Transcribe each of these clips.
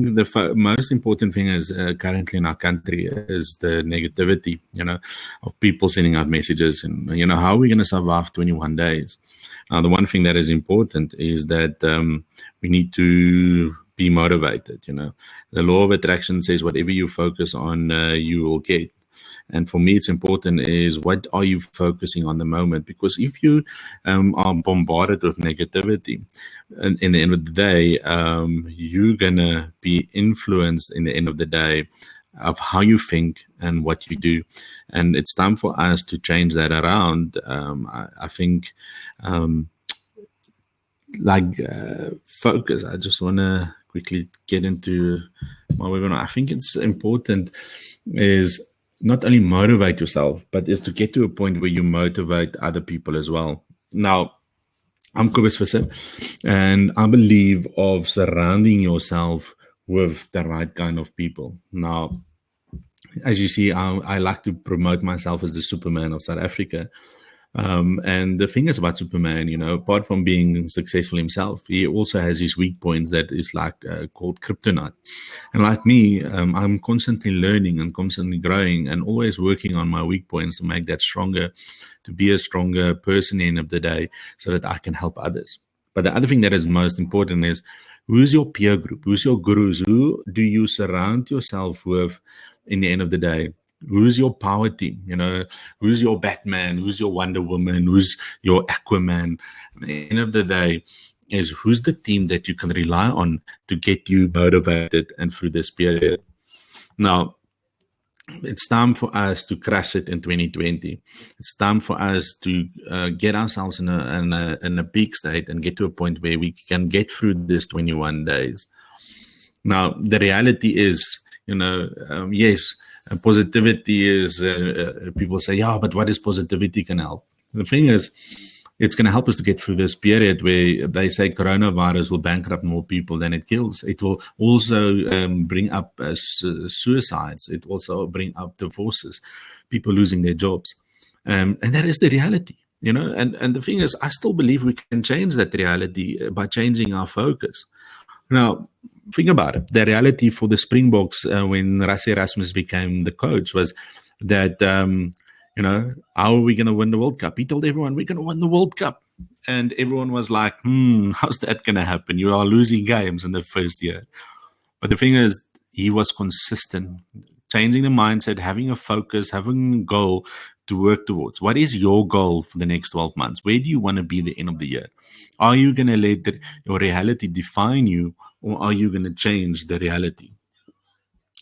the most important thing is currently in our country is the negativity, of people sending out messages, and how are we going to survive 21 days? The one thing that is important is that we need to be motivated. The law of attraction says whatever you focus on, you will get. And for me, it's important is what are you focusing on the moment? Because if you are bombarded with negativity, in the end of the day, you're going to be influenced in the end of the day of how you think and what you do. And it's time for us to change that around. I think focus. I just want to quickly get into my webinar. I think it's important is not only motivate yourself, but is to get to a point where you motivate other people as well. Now, I'm Kobus Visser, and I believe of surrounding yourself with the right kind of people. Now, as you see, I like to promote myself as the Superman of South Africa. And the thing is about Superman, apart from being successful himself, he also has his weak points that is called kryptonite. And like me, I'm constantly learning and constantly growing and always working on my weak points to make that stronger, to be a stronger person at the end of the day so that I can help others. But the other thing that is most important is who's your peer group? Who's your gurus? Who do you surround yourself with in the end of the day? Who's your power team? Who's your Batman? Who's your Wonder Woman? Who's your Aquaman? At the end of the day is who's the team that you can rely on to get you motivated and through this period. Now, it's time for us to crush it in 2020. It's time for us to get ourselves in a peak state and get to a point where we can get through this 21 days. Now, the reality is, yes, positivity is, people say, yeah, but what is positivity can help? The thing is, it's going to help us to get through this period where they say coronavirus will bankrupt more people than it kills. It will also bring up suicides. It will also bring up divorces, people losing their jobs. And that is the reality, and the thing is, I still believe we can change that reality by changing our focus. Now, think about it. The reality for the Springboks when Rassie Erasmus became the coach was that, how are we going to win the World Cup? He told everyone, we're going to win the World Cup. And everyone was like, how's that going to happen? You are losing games in the first year. But the thing is, he was consistent, changing the mindset, having a focus, having a goal to work towards. What is your goal for the next 12 months? Where do you want to be at the end of the year? Are you going to let your reality define you, or are you going to change the reality?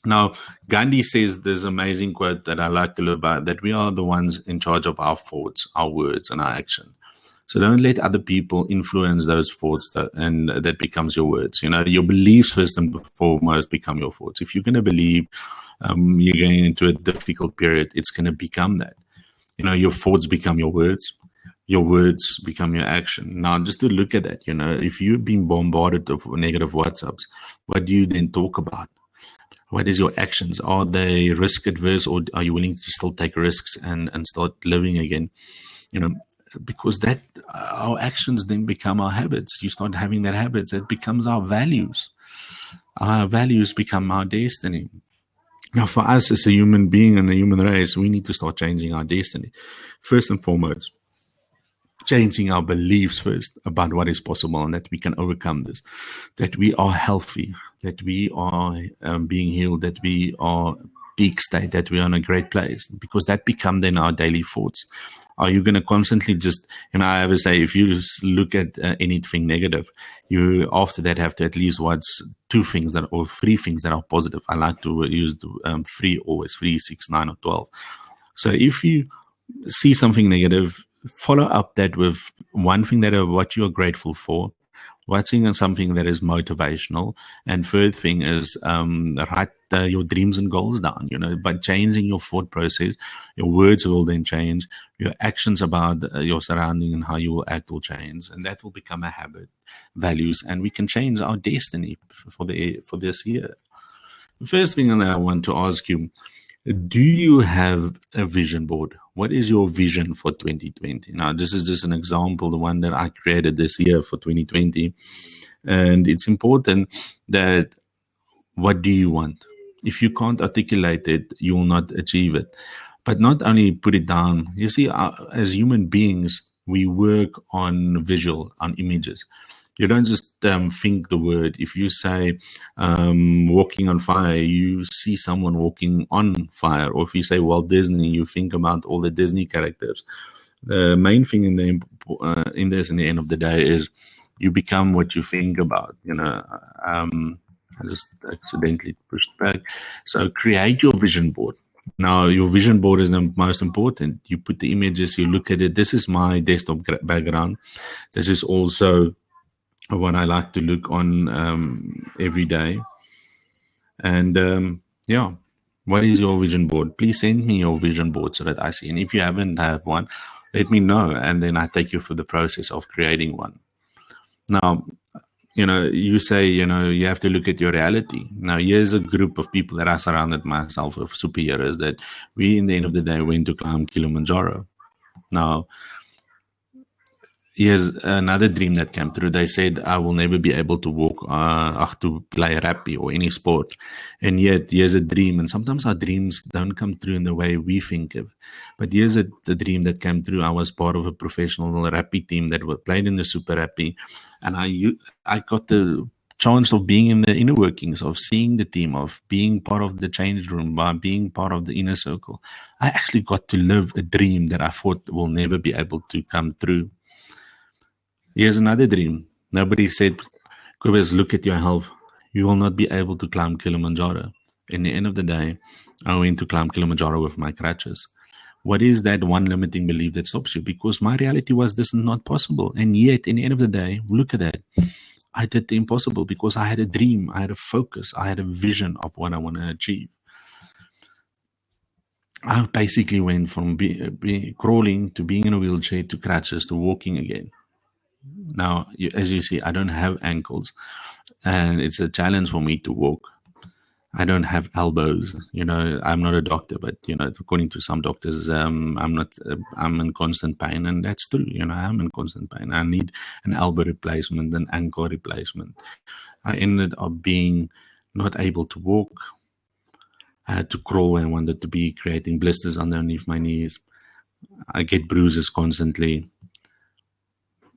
Now, Gandhi says this amazing quote that I like to live by, that we are the ones in charge of our thoughts, our words, and our action. So don't let other people influence those thoughts and that becomes your words. Your beliefs first and foremost become your thoughts. If you're going to believe you're going into a difficult period, it's going to become that. Your thoughts become your words become your action. Now, just to look at that, if you've been bombarded with negative WhatsApps, what do you then talk about? What is your actions? Are they risk adverse, or are you willing to still take risks and start living again? Because that our actions then become our habits. You start having that habits. It becomes our values. Our values become our destiny. Now, for us as a human being and a human race, we need to start changing our destiny. First and foremost, changing our beliefs first about what is possible and that we can overcome this, that we are healthy, that we are being healed, that we are peak state, that we are in a great place, because that become then our daily thoughts. Are you going to constantly just, I always say, if you just look at anything negative, you after that have to at least watch 2 things or 3 things that are positive. I like to use 3 always, 3, 6, 9, or 12. So if you see something negative, follow up that with one thing what you are grateful for, watching something that is motivational, and third thing is write your dreams and goals down. By changing your thought process, your words will then change, your actions about your surrounding and how you will act will change, and that will become a habit, values, and we can change our destiny for this year. The first thing that I want to ask you, do you have a vision board? What is your vision for 2020? Now, this is just an example, the one that I created this year for 2020. And it's important that What do you want? If you can't articulate it, you will not achieve it. But not only put it down, you see, as human beings, we work on visual, on images. You don't just think the word. If you say walking on fire, you see someone walking on fire. Or if you say Walt Disney, you think about all the Disney characters. The main thing in this, in the end of the day, is you become what you think about. I just accidentally pushed back. So create your vision board. Now, your vision board is the most important. You put the images, you look at it. This is my desktop background. This is also what I like to look on every day. And yeah, what is your vision board? Please send me your vision board so that I see. And if you haven't had one, let me know, and then I take you through the process of creating one. Now, you say, you have to look at your reality. Now, here's a group of people that I surrounded myself with, superheroes, that we, in the end of the day, went to climb Kilimanjaro. Now, here's another dream that came through. They said, I will never be able to walk, to play rugby or any sport. And yet, here's a dream. And sometimes our dreams don't come through in the way we think of. But here's the dream that came through. I was part of a professional rugby team that played in the Super Rugby. And I got the chance of being in the inner workings, of seeing the team, of being part of the change room, by being part of the inner circle. I actually got to live a dream that I thought will never be able to come true. Here's another dream. Nobody said, Kobus, look at your health. You will not be able to climb Kilimanjaro. In the end of the day, I went to climb Kilimanjaro with my crutches. What is that one limiting belief that stops you? Because my reality was this is not possible. And yet, in the end of the day, look at that. I did the impossible because I had a dream, I had a focus, I had a vision of what I want to achieve. I basically went from crawling to being in a wheelchair to crutches to walking again. Now, as you see, I don't have ankles, and it's a challenge for me to walk. I don't have elbows. I'm not a doctor, but according to some doctors, I'm in constant pain, and that's true. I'm in constant pain. I need an elbow replacement, an ankle replacement. I ended up being not able to walk. I had to crawl and wanted to be creating blisters underneath my knees. I get bruises constantly.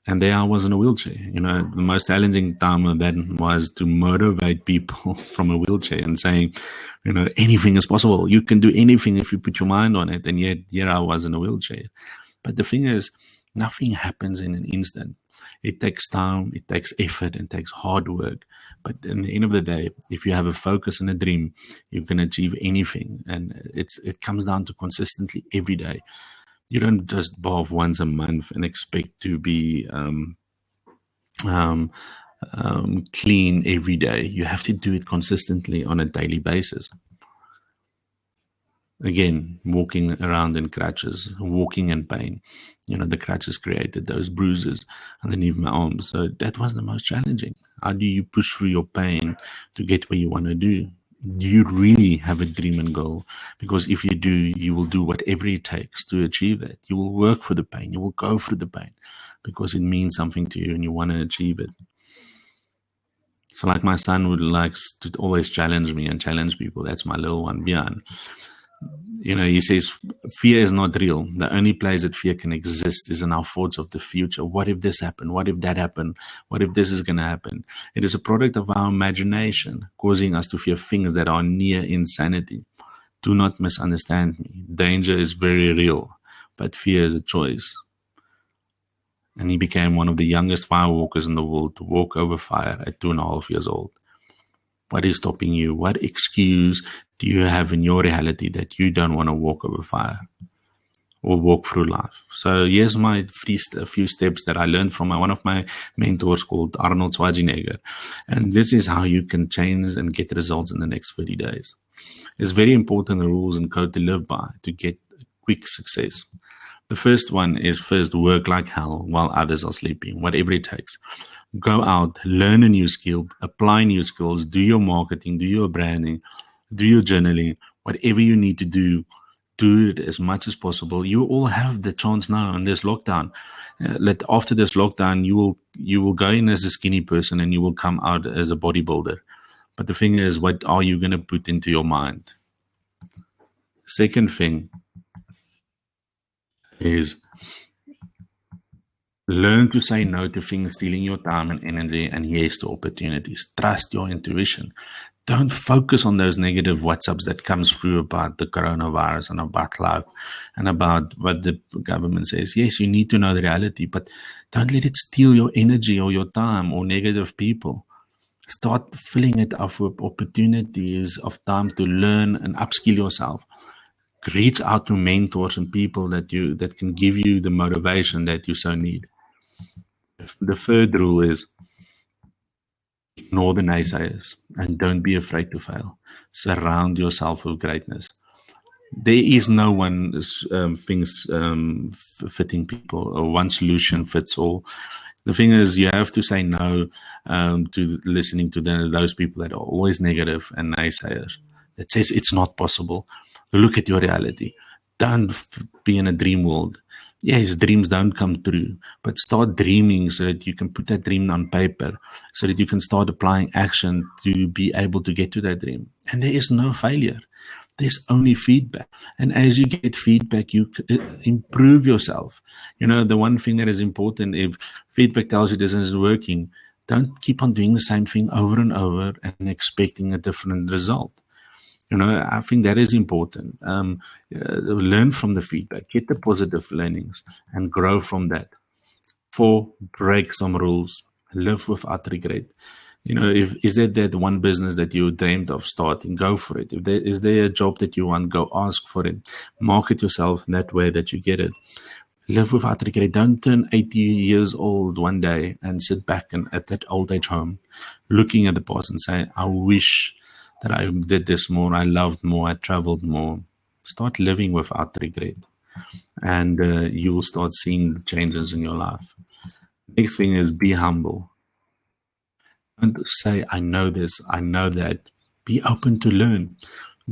And there I was in a wheelchair. The most challenging time of that was to motivate people from a wheelchair and saying, anything is possible. You can do anything if you put your mind on it. And yet here I was in a wheelchair. But the thing is, nothing happens in an instant. It takes time, it takes effort, and takes hard work. But in the end of the day, if you have a focus and a dream, you can achieve anything. And it comes down to consistently every day. You don't just bath once a month and expect to be clean every day. You have to do it consistently on a daily basis. Again, walking around in crutches, walking in pain. The crutches created those bruises underneath my arms. So that was the most challenging. How do you push through your pain to get where you want to do? Do you really have a dream and goal? Because if you do, you will do whatever it takes to achieve that. You will work for the pain. You will go through the pain because it means something to you and you want to achieve it. So like my son would like to always challenge me and challenge people. That's my little one, Bian. He says, fear is not real. The only place that fear can exist is in our thoughts of the future. What if this happened? What if that happened? What if this is going to happen? It is a product of our imagination, causing us to fear things that are near insanity. Do not misunderstand me. Danger is very real, but fear is a choice. And he became one of the youngest firewalkers in the world to walk over fire at 2.5 years old. What is stopping you? What excuse do you have in your reality that you don't want to walk over fire or walk through life? So here's my a few steps that I learned from one of my mentors called Arnold Schwarzenegger. And this is how you can change and get results in the next 30 days. It's very important, the rules and code to live by to get quick success. The first one is first work like hell while others are sleeping, whatever it takes. Go out, learn a new skill, apply new skills, do your marketing, do your branding, do your journaling, whatever you need to do it as much as possible. You all have the chance now in this lockdown. After this lockdown, you will go in as a skinny person and you will come out as a bodybuilder. But the thing is, what are you going to put into your mind? Second thing is learn to say no to things stealing your time and energy, and yes to opportunities. Trust your intuition. Don't focus on those negative WhatsApps that comes through about the coronavirus and about life and about what the government says. Yes, you need to know the reality, but don't let it steal your energy or your time or negative people. Start filling it up with opportunities of time to learn and upskill yourself. Reach out to mentors and people that can give you the motivation that you so need. The third rule is ignore the naysayers and don't be afraid to fail. Surround yourself with greatness. There is no one fitting people, or one solution fits all. The thing is, you have to say no to listening to those people that are always negative and naysayers. That says it's not possible. Look at your reality. Don't be in a dream world. Yes, dreams don't come true, but start dreaming so that you can put that dream on paper, so that you can start applying action to be able to get to that dream. And there is no failure. There's only feedback. And as you get feedback, you improve yourself. The one thing that is important, if feedback tells you this isn't working, don't keep on doing the same thing over and over and expecting a different result. I think that is important. Learn from the feedback, get the positive learnings, and grow from that. 4, break some rules, live without regret. Is there that one business that you dreamed of starting, go for it. Is there a job that you want, go ask for it. Market yourself in that way that you get it. Live without regret. Don't turn 80 years old one day and sit back at that old age home, looking at the past and say, I wish that I did this more, I loved more, I traveled more. Start living without regret, and you will start seeing the changes in your life. Next thing is be humble. Don't say, I know this, I know that. Be open to learn.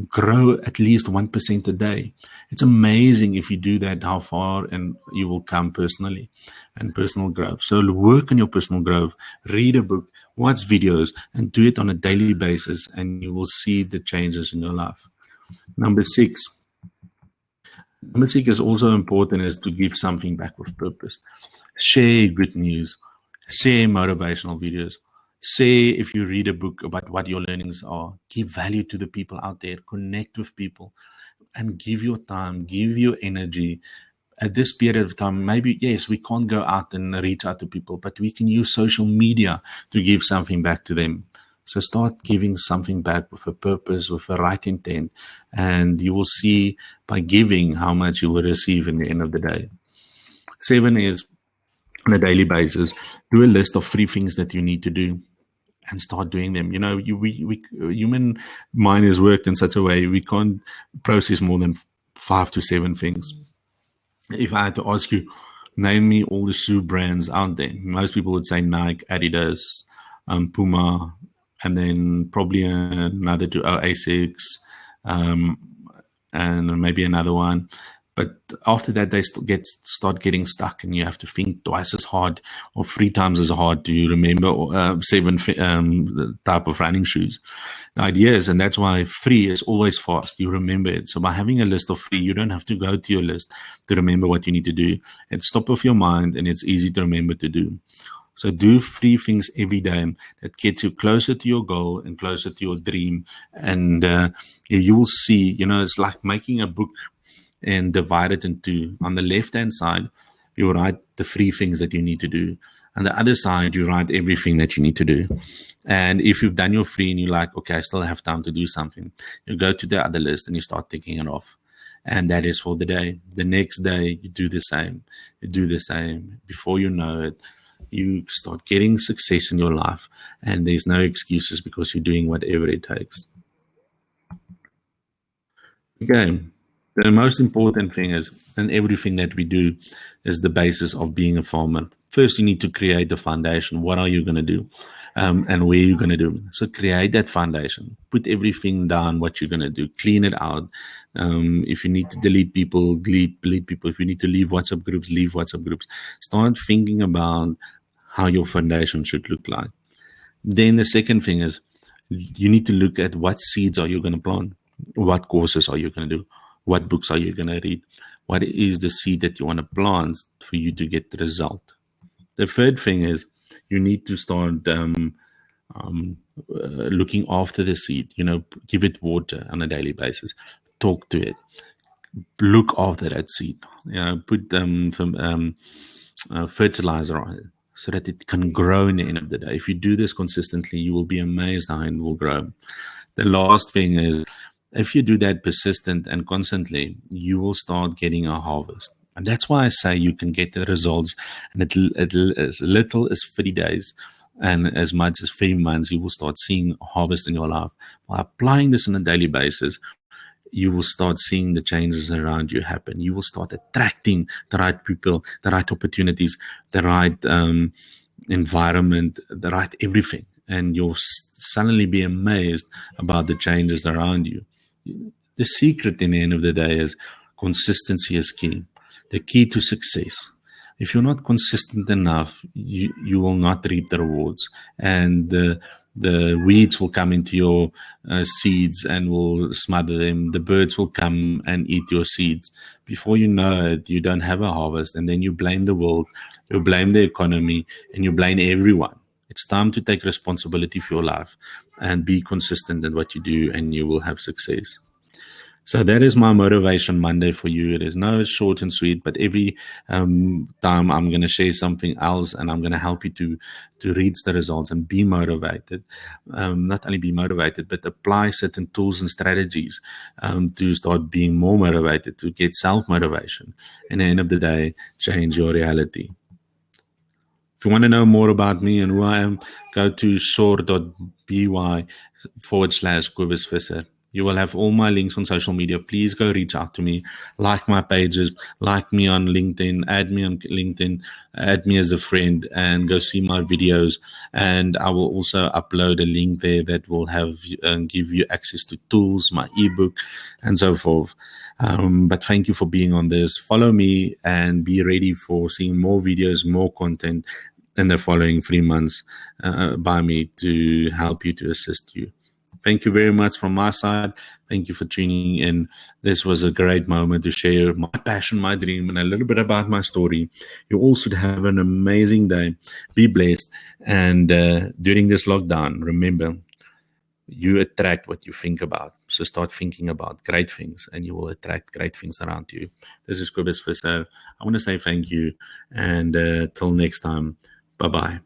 Grow at least 1% a day. It's amazing if you do that, how far and you will come personally and personal growth. So work on your personal growth, read a book, watch videos, and do it on a daily basis, and you will see the changes in your life. Number 6 is also important, is to give something back with purpose. Share good news, share motivational videos, say if you read a book about what your learnings are, give value to the people out there, connect with people, and give your time, give your energy. At this period of time, maybe, yes, we can't go out and reach out to people, but we can use social media to give something back to them. So start giving something back with a purpose, with a right intent, and you will see by giving how much you will receive in the end of the day. 7 is, on a daily basis, do a list of 3 things that you need to do and start doing them. Human mind is worked in such a way we can't process more than 5 to 7 things. If I had to ask you, name me all the shoe brands out there, most people would say Nike, Adidas, Puma, and then probably another 2, Asics, and maybe another one. But after that, they start getting stuck, and you have to think twice as hard or 3 times as hard to remember 7 type of running shoes. The idea is, and that's why 3 is always fast. You remember it. So by having a list of 3, you don't have to go to your list to remember what you need to do. It's top of your mind, and it's easy to remember to do. So do 3 things every day that gets you closer to your goal and closer to your dream. And you will see, it's like making a book and divide it into, on the left-hand side, you write the 3 things that you need to do. On the other side, you write everything that you need to do. And if you've done your 3 and you're like, okay, I still have time to do something, you go to the other list and you start ticking it off. And that is for the day. The next day, you do the same. You do the same. Before you know it, you start getting success in your life. And there's no excuses because you're doing whatever it takes. Okay. The most important thing is, and everything that we do is the basis of being a farmer. First, you need to create the foundation. What are you going to do? And where you're going to do. So create that foundation. Put everything down, what you're going to do. Clean it out. If you need to delete people, delete people. If you need to leave WhatsApp groups, leave WhatsApp groups. Start thinking about how your foundation should look like. Then the second thing is, You need to look at what seeds are you going to plant, what courses are you going to do, what books are you going to read, what is the seed that you want to plant for you to get the result. The third thing is you need to start looking after the seed. Give it water on a daily basis, talk to it, look after that seed. Put some fertilizer on it so that it can grow in the end of the day. If you do this consistently, you will be amazed how it will grow. The last thing is, if you do that persistent and constantly, you will start getting a harvest. And that's why I say you can get the results in as little as 30 days and as much as 3 months, you will start seeing harvest in your life. By applying this on a daily basis, you will start seeing the changes around you happen. You will start attracting the right people, the right opportunities, the right environment, the right everything. And you'll suddenly be amazed about the changes around you. The secret in the end of the day is consistency is key. The key to success. If you're not consistent enough, you will not reap the rewards. And the weeds will come into your seeds and will smother them. The birds will come and eat your seeds. Before you know it, you don't have a harvest. And then you blame the world, you blame the economy, and you blame everyone. It's time to take responsibility for your life and be consistent in what you do, and you will have success. So that is my Motivation Monday for you. It is short and sweet, but every time I'm going to share something else, and I'm going to help you to reach the results and be motivated. Not only be motivated, but apply certain tools and strategies to start being more motivated, to get self-motivation. And at the end of the day, change your reality. If you want to know more about me and who I am, go to shore.by/Kobus Visser. You will have all my links on social media. Please go reach out to me, like my pages, like me on LinkedIn, add me on LinkedIn, add me as a friend, and go see my videos. And I will also upload a link there that will have give you access to tools, my ebook, and so forth. But thank you for being on this. Follow me and be ready for seeing more videos, more content in the following 3 months by me to help you, to assist you. Thank you very much from my side. Thank you for tuning in. This was a great moment to share my passion, my dream, and a little bit about my story. You all should have an amazing day. Be blessed. And during this lockdown, remember, you attract what you think about. So start thinking about great things, and you will attract great things around you. This is Kobus Visser. I want to say thank you. And till next time, bye-bye.